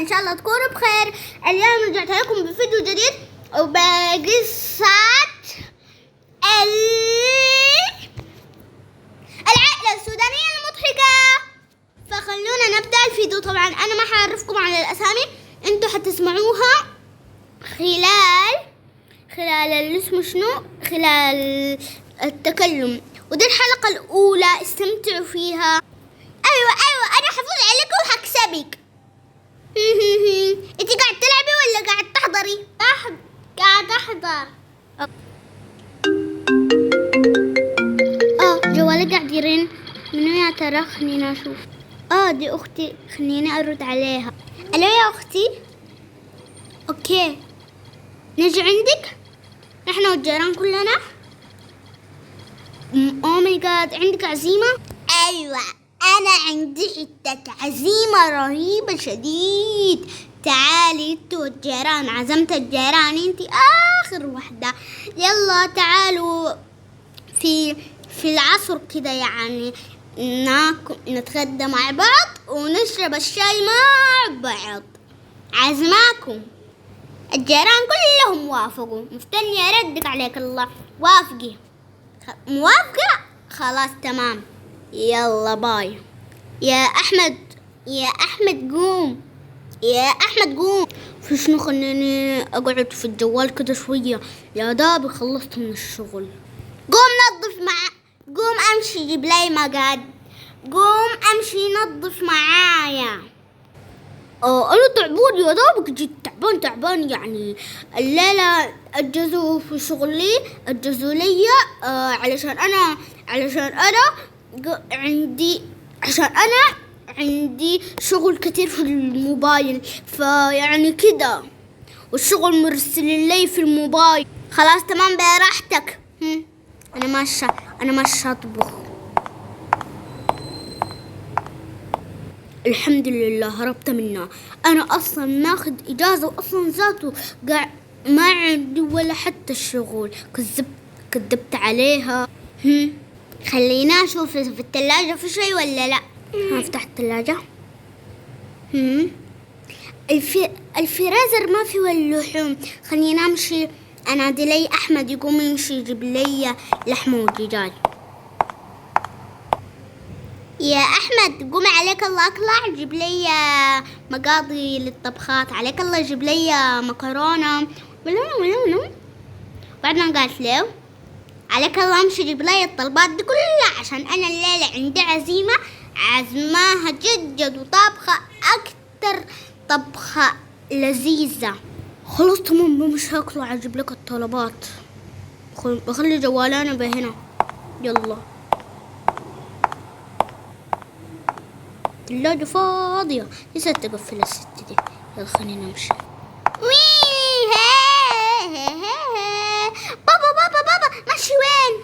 إن شاء الله تكونوا بخير. اليوم رجعت لكم بفيديو جديد وبقصة العائلة السودانية المضحكة. فخلونا نبدأ الفيديو. طبعا أنا ما حعرفكم على الأسامي، أنتوا حتسمعوها خلال اللي اسمه شنو، خلال التكلم. ودي الحلقة الأولى، استمتعوا فيها. أيوة أنا حفوز عليك وحكسبك. أنتي قاعد تلعبي ولا قاعد تحضري؟ قاعد أحضر. جوالي قاعد يرن. منو يا ترى؟ خلينا أشوف. دي أختي، خليني أرد عليها. ألو يا أختي. أوكي، نجي عندك نحن والجيران كلنا. أوه ماي جاد، عندك عزيمة؟ أيوة، أنا عندي حتة عزيمة رهيبة شديد. تعالي انتوا والجيران، عزمت الجيران، انتي آخر وحدة. يلا تعالوا في العصر كده، يعني نتغدى مع بعض ونشرب الشاي مع بعض. عزماكم. الجيران كلهم وافقوا. مستنية ردك عليك الله. وافقي؟ موافقة؟ خلاص تمام. يلا باي. يا أحمد قوم. يا أحمد قوم. في شنو؟ خليني أقعد في الجوال كده شوية، يا دابي خلصت من الشغل. قوم أمشي جيب لي مقاد. قوم أمشي نظف معايا. أنا تعبان يا دوبك جيت. تعبان يعني. الليلة أجزوا في شغلي، أجزوا لي علشان أنا عندي شغل كتير في الموبايل، فيعني كده، والشغل مرسل لي في الموبايل. خلاص تمام براحتك. أنا ماشي أطبخ. الحمد لله هربت منها. أنا أصلا ماخد إجازة، وأصلا ذاته قاعد ما عندي ولا حتى الشغل. كذبت عليها. خلينا أشوف في الثلاجة في شيء ولا لا. هفتح الثلاجة. الفريزر ما في ولا لحوم. خلينا أمشي أنادي لي أحمد يقوم يمشي يجيب لي لحمة ودجاج. يا أحمد قوم عليك الله، اطلع جيب لي مقاضي للطبخات. عليك الله جيب لي مكرونة. بعدين قالت له عليك الله امشي جيب لي الطلبات دي كلها، عشان أنا الليلة عندي عزيمة عزماها جد وطابخة أكتر طبخة لذيذة. خلاص تمام، مش هاكله. اجيب لك الطلبات. بخلي جوالنا بهنا. يلا الثلاجة فاضية، لسه تقفل الست دي. يلا خلينا نمشي. بابا ماشي وين؟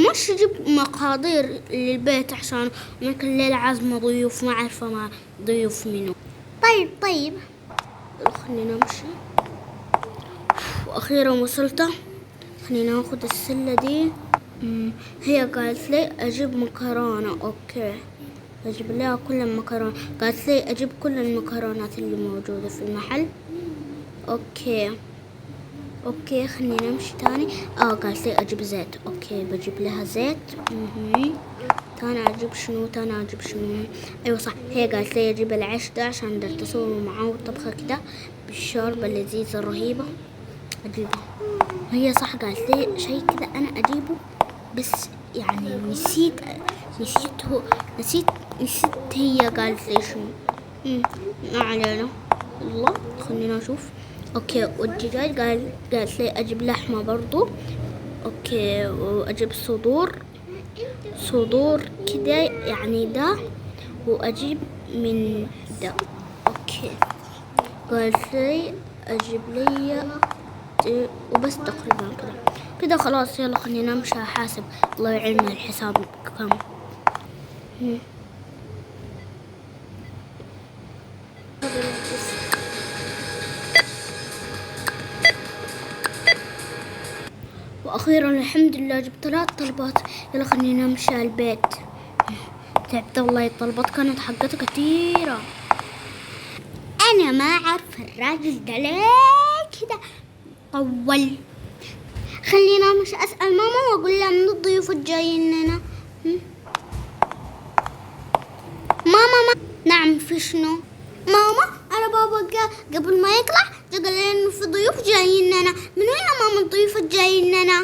ماشي اجيب مقادير للبيت عشان هناك الليلة عازمة ضيوف، ما عارفة مع ضيوف منو. طيب خلينا نمشي. واخيرا وصلت. خلينا ناخد السلة دي. هي قالت لي اجيب مكرونة. اوكي، اجيب لها كل المكرونة. قالت لي اجيب كل المكرونات اللي موجودة في المحل. اوكي خلينا نمشي تاني. قالت لي اجيب زيت. اوكي بجيب لها زيت. تاني اجيب شنو. ايوه صح، هي قالت لي اجيب العيش ده عشان قدرت اسوي معاه طبخة كده بالشوربة اللذيذة الرهيبة. اجيبه. هي صح قالت لي شيء كده انا اجيبه، بس يعني نسيت هي قالت لي شنو. ما علينا. الله خلينا نشوف. اوكي، والدجاج قالت لي اجيب لحمة برضو. اوكي، واجيب صدور كده يعني ده، واجيب من ده. اوكي قالت لي اجيب لي وبس تقريبا كده خلاص. يلا خلينا نمشي احاسب. الله يعيننا الحساب كم. واخيرا الحمد لله جبت 3 طلبات. يلا خلينا نمشي على البيت. تعبت والله، الطلبات كانت حقتها كثيرة. أنا ما أعرف الراجل ده ليه كده طول. خلينا مش أسأل ماما وأقول لها من الضيوف الجايين لنا. ماما نعم في شنو؟ ماما أنا بابا قبل ما يطلع قال لي إنه في ضيوف جايين لنا. من وين يا ماما الضيوف الجايين لنا؟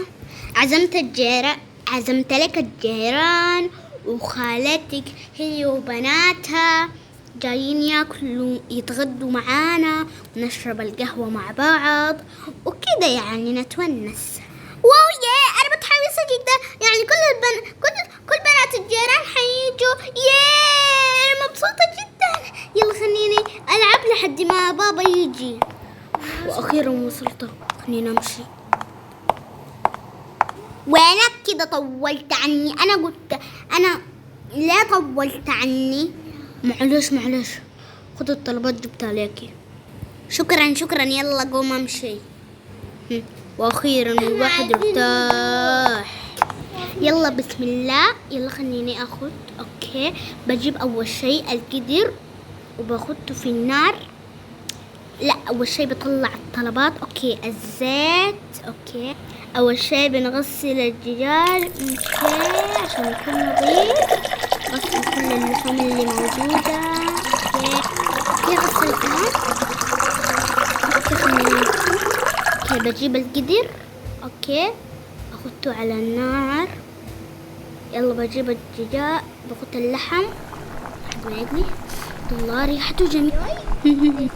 عزمت لك الجيران وخالتك هي وبناتها جايين ياكلوا يتغدوا معانا ونشرب القهوة مع بعض وكده يعني نتونس. واو يا أنا متحمسة جدا، يعني كل بنات الجيران حييجوا. أنا مبسوطة جدا. يلا خليني ألعب لحد ما بابا يجي. وأخيرا وصلت، خلينا نمشي. وينك كده طولت عني؟ أنا لا طولت عني. معلش خد الطلبات جبتها ليكي. شكرا يلا قوم امشي. واخيرا الواحد ارتاح. يلا بسم الله. يلا خليني اخد. اوكي بجيب اول شيء القدر وباخده في النار. لا اول شيء بطلع الطلبات. اوكي الزيت. اوكي اول شيء بنغسل الدجاج. اوكي عشان يكون نظيف. غسل كل اللحوم اللي موجودة. اوكي غسلتها. اوكي بجيب القدر. اوكي باخده على النار. يلا بجيب الدجاج باخد اللحم لحد ما يغلي. الله ريحته جميلة.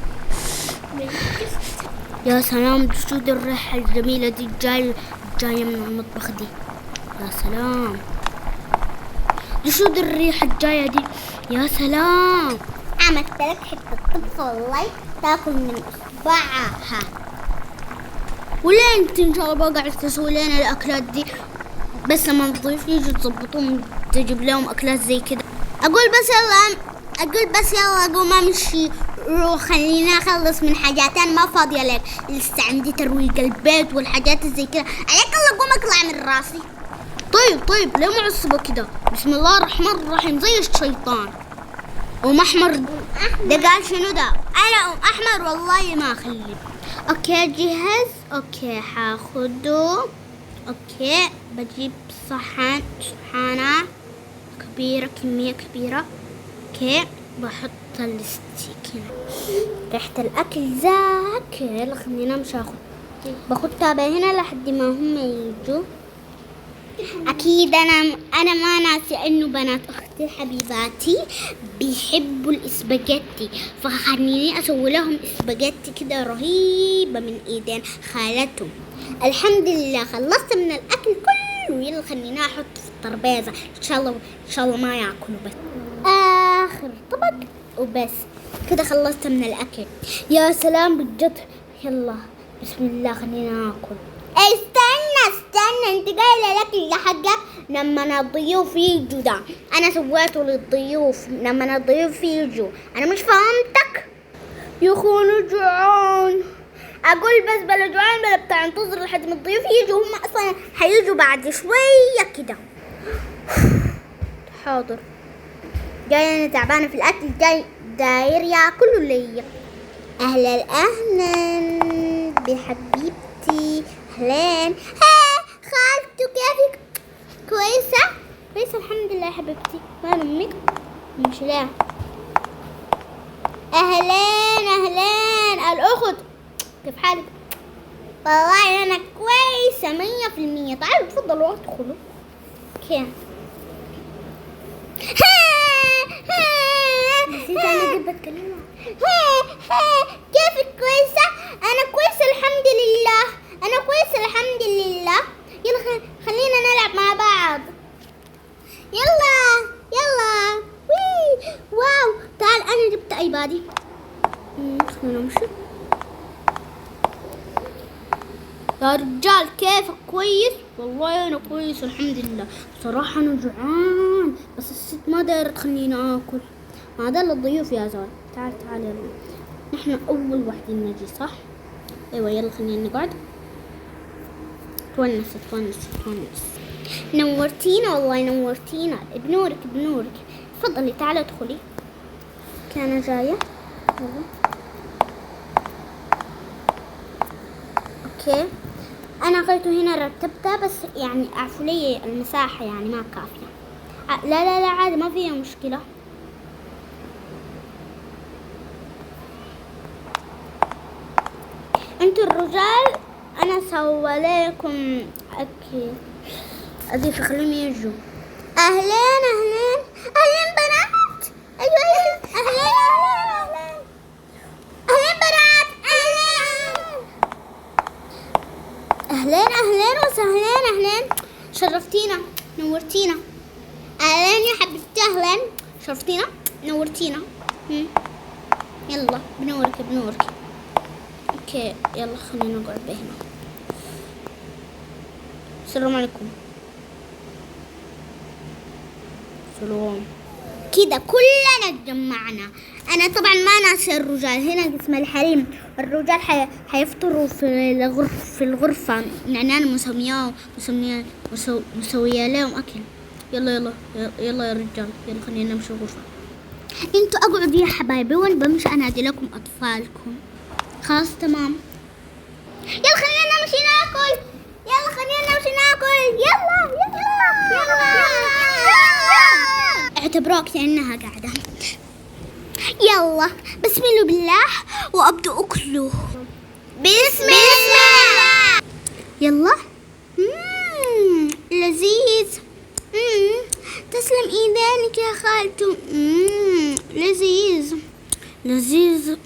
يا سلام شو دي الريحة الجميلة دي جاية من المطبخ دي. يا سلام شو دي الريحة الجاية دي. يا سلام عملت لك حتة طبخة والله تاكل من اصبعها. وليه انت ان شاء الله قاعد تسوي لنا الاكلات دي؟ بس لما الضيوف يجوا تظبطون تجيب لهم اكلات زي كده. اقول بس يلا قوم امشي. روح خلينا اخلص من حاجات انا ما فاضيه لك. لسه عندي ترويق البيت والحاجات زي كده. عليك الله قوم اطلع من راسي. طيب ليه معصبه كده؟ بسم الله الرحمن الرحيم زي الشيطان. احمر ده قال شنو ده؟ انا احمر والله ما اخلي. اوكي جهز. اوكي حاخده. اوكي بجيب صحانة كبيرة كمية كبيرة. اوكي بحط الستيك هنا. ريحة الاكل زاكل. خلينا مش باخد تابع هنا لحد ما هم يجوا. اكيد انا ما ناسي انه بنات اختي حبيباتي بيحبوا الاسباجيتي، فخليني اسوي لهم اسباجيتي كده رهيبه من ايدين خالتهم. الحمد لله خلصت من الاكل كله. يلا خليني احط في الترابيزه ان شاء الله ما ياكلوا. بس اخر طبق وبس كده خلصت من الاكل. يا سلام بجد. يلا بسم الله خلينا ناكل. استنى انت قايله لك اللي حقك لما الضيوف يجوا. ده انا سويته للضيوف لما الضيوف يجوا. انا مش فهمتك يا اخونا جوعان. اقول بس بلا جوعان بلا بتاع انتظر لحد ما الضيوف يجوا. هم اصلا حيجوا بعد شويه كده. حاضر جاي انا تعبانه في الاكل جاي داير ياكلوا ليا. اهلا بحبيبتي. اهلين. خالته كيفك؟ كويسة الحمد لله يا حبيبتي. وين امك؟ مش لا. اهلين الاخت كيف حالك؟ والله انا كويسة 100%. تعالوا تفضلوا ادخلوا. اوكي نسيت انا قبل بتكلم. كيفك؟ كويسة؟ انا كويسة الحمد لله. يلا خلينا نلعب مع بعض. يلا وي واو. تعال انا جبت ايبادي. خلينا نمشي. يا رجال كيفك؟ كويس؟ والله انا كويس الحمد لله. صراحة انا جوعان بس الست ما دايرة تخليني اكل. هذا للضيوف يا زول. تعال يلا نحن اول واحدين نجي صح؟ ايوه يلا خلينا نقعد. تونس نورتينا والله نورتينا. بنورك. تفضلي تعالي ادخلي. كان جاية. يلا اوكي، انا اخذته هنا رتبته، بس يعني اعفوا لي المساحة يعني ما كافية. لا لا لا عادي ما فيها مشكلة. انتوا الرجال انا سوى لكم اوكي اضيف خليهم يجوا. اهلين اهلين اهلين بنات. ايوه اهلين اهلين اهلين بنات. اهلين اهلين وسهلين. اهلين شرفتينا نورتينا. اهلين يا حبيبتي اهلين شرفتينا نورتينا. يلا بنورك. اوكي يلا خلينا نقعد هنا. السلام عليكم. سلام. كده كلنا اتجمعنا. انا طبعا ما ناسي الرجال، هنا قسم الحريم. الرجال حيفطروا في الغرفة، يعني انا مسوية لهم اكل. يلا يا رجال، يلا خلينا نمشي الغرفة. انتوا اقعدوا يا حبايبي، وانا بمشي انادي لكم اطفالكم. خلاص تمام. يلا خلينا نمشي ناكل. يلا اعتبروك كأنها قاعدة. يلا بسم الله بالله وابدأ اكله. بسم الله. يلا. لذيذ. تسلم ايدينك يا خالته. لذيذ.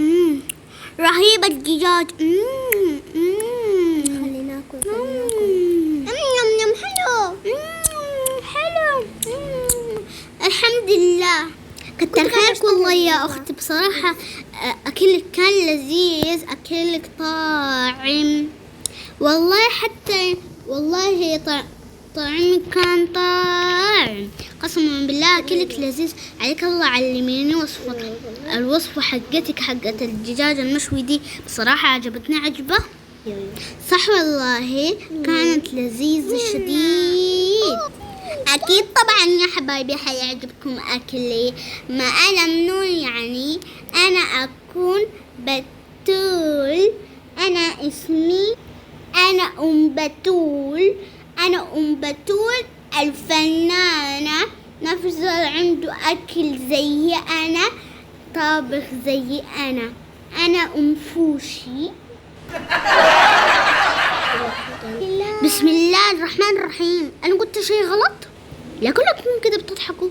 رهيب الدجاج. خلينا ناكل. يم حلو. الحمد لله. كتر خيرك والله يا اختي، بصراحة اكلك كان لذيذ، اكلك طاعم والله، حتى والله طعمك كان طاعم قسما بالله. اكلك لذيذ عليك الله. علميني الوصفة حقتك حقت الدجاج المشوي دي، بصراحة عجبتني عجبة. صح والله كانت لذيذة شديد. أكيد طبعا يا حبايبي حيعجبكم أكلي. ما أنا منو يعني، أنا أكون بتول. أنا اسمي أنا أم بتول الفنانة. نفس عنده أكل زي أنا، طابخ زي أنا أم فوشي. بسم الله الرحمن الرحيم. أنا قلت شيء غلط؟ لا كلكم كده بتضحكوا.